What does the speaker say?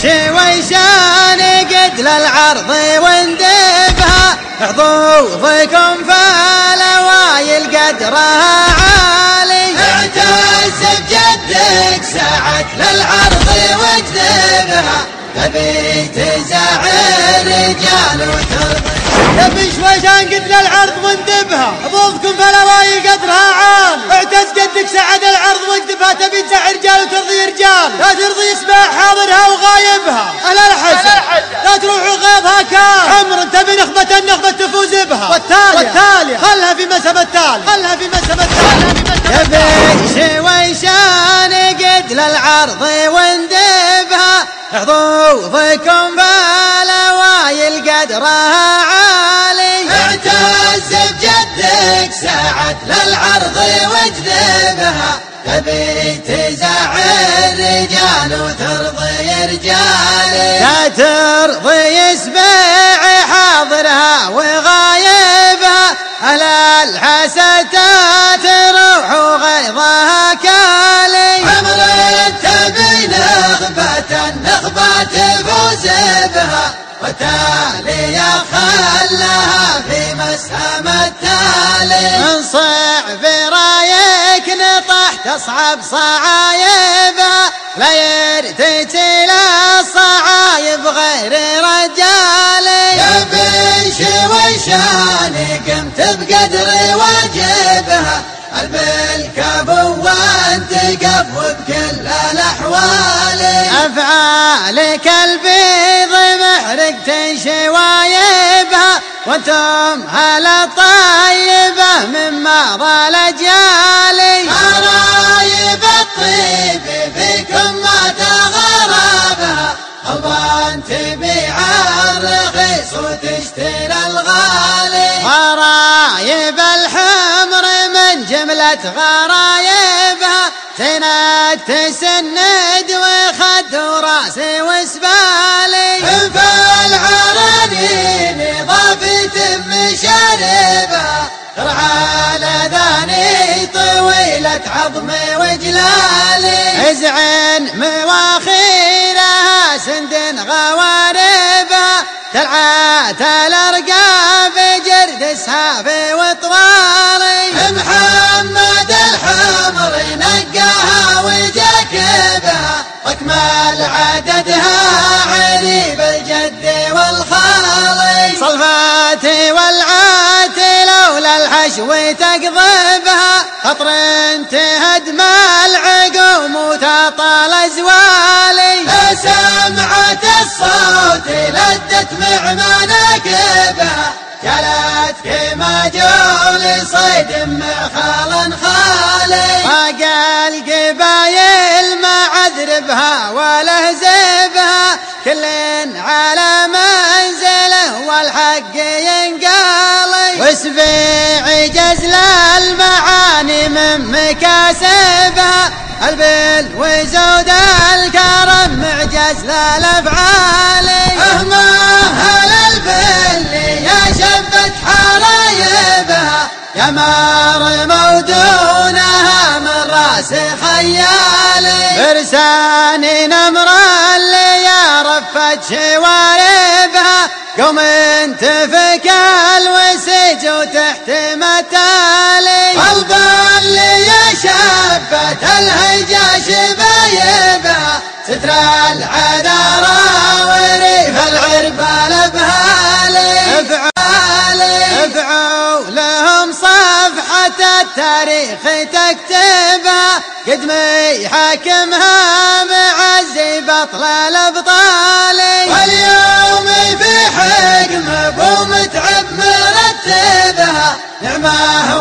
شويشان قد للعرض واندبها حظوظكم فالوايل قدرها عالي اعتز بجدك سعت للعرض واجذبها تبي تزعل رجال وترضي تبي شويشان قد للعرض واندبها حظوظكم فالوايل قدرها عالي اعتز قدك سعد العرض واجذبها تبي تزعل رجال وترضي رجال لا ترضي يسمع حاضرها وغايبها الا الحسن لا تروح غيظها كان عمر تبي النخبة تفوز بها والتالية خلها في مسب التالي تبي شويشان قد للعرض واندبها حظوظكم فالوايل قدرها عالي اعتز بجدك سعت للعرض واجذبها تبي تزعل رجال وترضي رجال لا ترضي يسمع حاضرها وغايبها على الحسدات تروح غيظها كالي عمر تبي النخبة تفوز بها وتالية خلها في مسهم التالي من صعب رايك نطح تصعب صعايبها لا يرتجل الصعايب غير رجالي يا بن شويشان قمت بقدر واجبها البالكابو وانت قف بكل الاحوال افعالك البيض محرقة شوايبها وانتم هلا طيبة مما ضل اجيالي قرايب الطيب فيكم ما تغربها الظن تبيع الرخيص وتشتري الغالي غرايب الحمر من جملة غرايبها زينة تسند وخد وراسي وسبالي فالعرانين ضافة مشاربها ترعى لذاني طويلة عظمي وجلالي ازعن مواخيرها سند غواربها تلعى الارقاف جرد السافي وطوالي محمد الحمر نقاها وجاكبها واكمل عددها عريب الجد والخالي صلفاتي والعاتي لولا الحشو تقضبها خطر تهدم العقوم وتطال ازوالي سمعت الصوت لدت مع مناكبها جلت كما جول صيد مخال خالي باقى القبايل ما عذربها ولا هزبها كل على منزله والحق ينقالي واسبيع جزل المعاني من مكاسبها البل وزود الكرم مع جزل الافعالي اهل البل يا شبت حرايبها يا مار مودونها من راس خيالي فرسان نمر اللي يا رفت شواربها قوم تفك الوسج وتحت متالي البل يا شبت الهجا شبايبها ستر العذارى وريف العربال بهالي افعوا لهم صفحة التاريخ تكتبها قدمي حاكمها معزي بطل الابطالي واليوم في حكم ابو متعب مرتبها نعمه